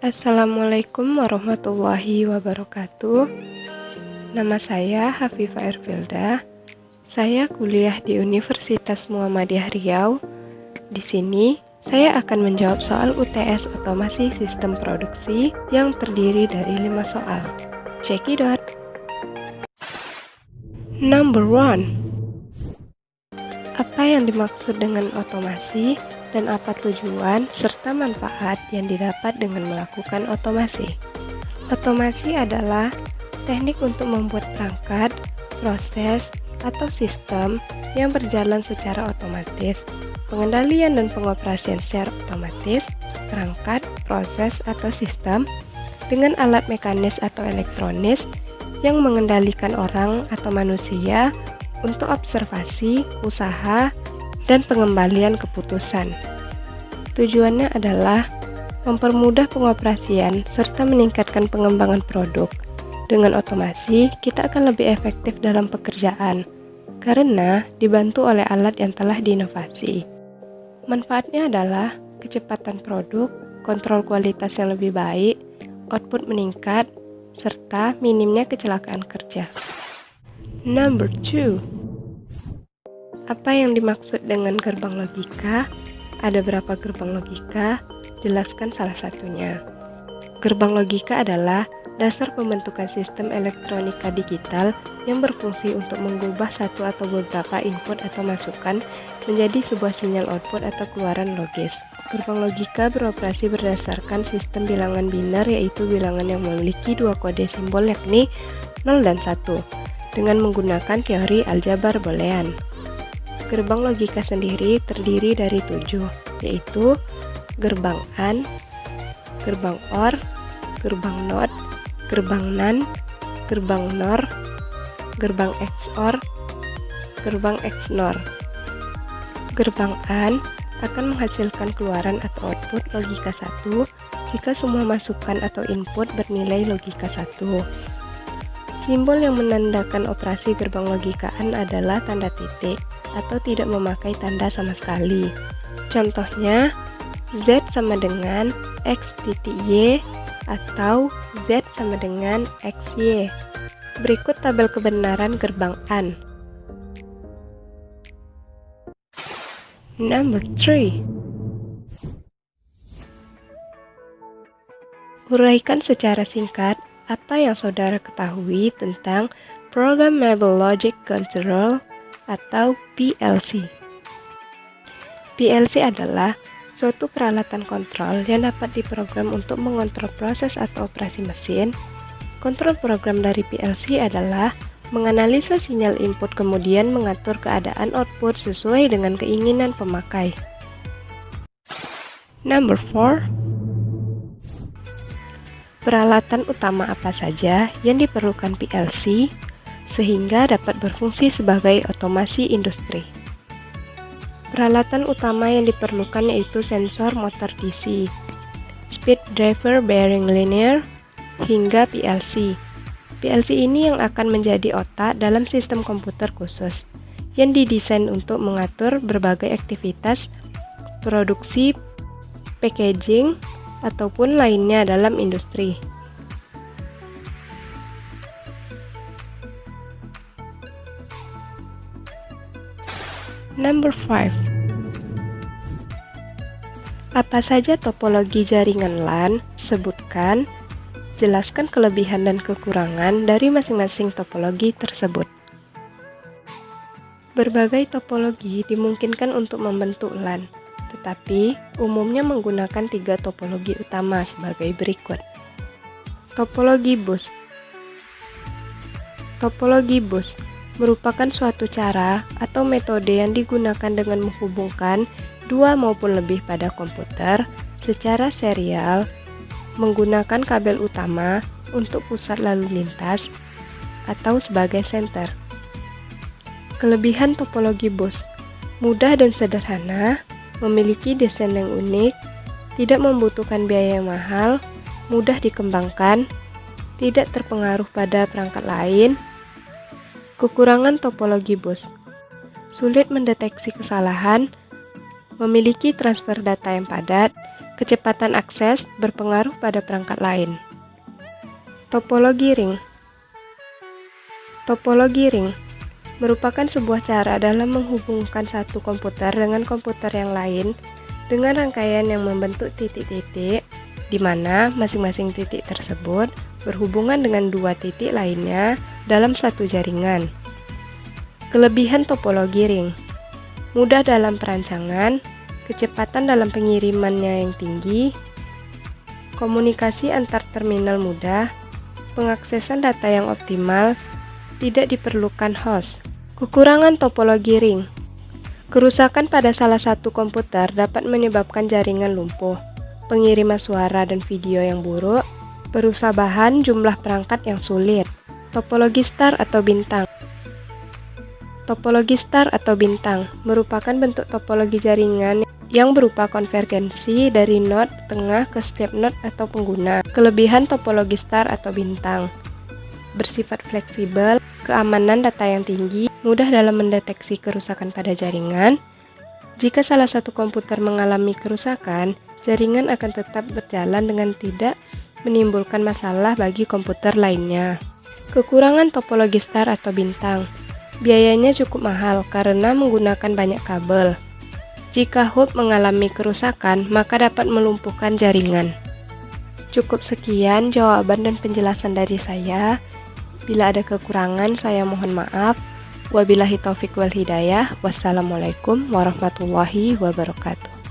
Assalamualaikum warahmatullahi wabarakatuh. Nama saya Hafifah Ervilda. Saya kuliah di Universitas Muhammadiyah Riau. Di sini, saya akan menjawab soal UTS Otomasi Sistem Produksi yang terdiri dari 5 soal. Check it out. Number 1. Apa yang dimaksud dengan otomasi dan apa tujuan serta manfaat yang didapat dengan melakukan otomasi? Otomasi adalah teknik untuk membuat perangkat, proses, atau sistem yang berjalan secara otomatis, pengendalian dan pengoperasian secara otomatis, perangkat, proses, atau sistem dengan alat mekanis atau elektronis yang mengendalikan orang atau manusia untuk observasi, usaha, dan pengembalian keputusan. Tujuannya adalah mempermudah pengoperasian serta meningkatkan pengembangan produk. Dengan otomasi, kita akan lebih efektif dalam pekerjaan karena dibantu oleh alat yang telah diinovasi. Manfaatnya adalah kecepatan produk, kontrol kualitas yang lebih baik, output meningkat, serta minimnya kecelakaan kerja. Number 2. Apa yang dimaksud dengan gerbang logika? Ada berapa gerbang logika? Jelaskan salah satunya. Gerbang logika adalah dasar pembentukan sistem elektronika digital yang berfungsi untuk mengubah satu atau beberapa input atau masukan menjadi sebuah sinyal output atau keluaran logis. Gerbang logika beroperasi berdasarkan sistem bilangan biner, yaitu bilangan yang memiliki dua kode simbol yakni 0 dan 1 dengan menggunakan teori aljabar boolean. Gerbang logika sendiri terdiri dari 7, yaitu gerbang AND, gerbang OR, gerbang NOT, gerbang NAND, gerbang NOR, gerbang XOR, gerbang XNOR. Gerbang AND akan menghasilkan keluaran atau output logika 1 jika semua masukan atau input bernilai logika 1. Simbol yang menandakan operasi gerbang logika AND adalah tanda titik atau tidak memakai tanda sama sekali. Contohnya, Z sama dengan X titik Y atau Z sama dengan XY. Berikut tabel kebenaran gerbang AND. Number 3. Uraikan secara singkat apa yang saudara ketahui tentang Programmable Logic Control atau PLC. PLC adalah suatu peralatan kontrol yang dapat diprogram untuk mengontrol proses atau operasi mesin. Kontrol program dari PLC adalah menganalisa sinyal input kemudian mengatur keadaan output sesuai dengan keinginan pemakai. Number 4. Peralatan utama apa saja yang diperlukan PLC sehingga dapat berfungsi sebagai otomasi industri? Peralatan utama yang diperlukan yaitu sensor motor DC, speed driver bearing linear, hingga PLC. PLC ini yang akan menjadi otak dalam sistem komputer khusus yang didesain untuk mengatur berbagai aktivitas produksi, packaging, ataupun lainnya dalam industri. Number 5. Apa saja topologi jaringan LAN? Sebutkan, jelaskan kelebihan dan kekurangan dari masing-masing topologi tersebut. Berbagai topologi dimungkinkan untuk membentuk LAN, tetapi umumnya menggunakan 3 topologi utama sebagai berikut. Topologi bus. Topologi bus merupakan suatu cara atau metode yang digunakan dengan menghubungkan 2 maupun lebih pada komputer secara serial menggunakan kabel utama untuk pusat lalu lintas atau sebagai senter. Kelebihan topologi bus: mudah dan sederhana, memiliki desain yang unik, tidak membutuhkan biaya yang mahal, mudah dikembangkan, tidak terpengaruh pada perangkat lain. Kekurangan topologi bus: sulit mendeteksi kesalahan, memiliki transfer data yang padat, Kecepatan akses berpengaruh pada perangkat lain. Topologi ring. Topologi ring merupakan sebuah cara dalam menghubungkan satu komputer dengan komputer yang lain dengan rangkaian yang membentuk titik-titik, di mana masing-masing titik tersebut berhubungan dengan dua titik lainnya dalam satu jaringan. Kelebihan topologi ring: mudah dalam perancangan, kecepatan dalam pengirimannya yang tinggi, komunikasi antar terminal mudah, pengaksesan data yang optimal, tidak diperlukan host. Kekurangan topologi ring: kerusakan pada salah satu komputer dapat menyebabkan jaringan lumpuh, pengiriman suara dan video yang buruk, perusahaan jumlah perangkat yang sulit. Topologi star atau bintang. Topologi star atau bintang merupakan bentuk topologi jaringan yang berupa konvergensi dari node tengah ke setiap node atau pengguna. Kelebihan topologi star atau bintang: bersifat fleksibel, keamanan data yang tinggi, mudah dalam mendeteksi kerusakan pada jaringan. Jika salah satu komputer mengalami kerusakan, jaringan akan tetap berjalan dengan tidak menimbulkan masalah bagi komputer lainnya. Kekurangan topologi star atau bintang: biayanya cukup mahal karena menggunakan banyak kabel. Jika hub mengalami kerusakan, maka dapat melumpuhkan jaringan. Cukup sekian jawaban dan penjelasan dari saya. Bila ada kekurangan, saya mohon maaf. Wabillahi taufiq wal hidayah. Wassalamualaikum warahmatullahi wabarakatuh.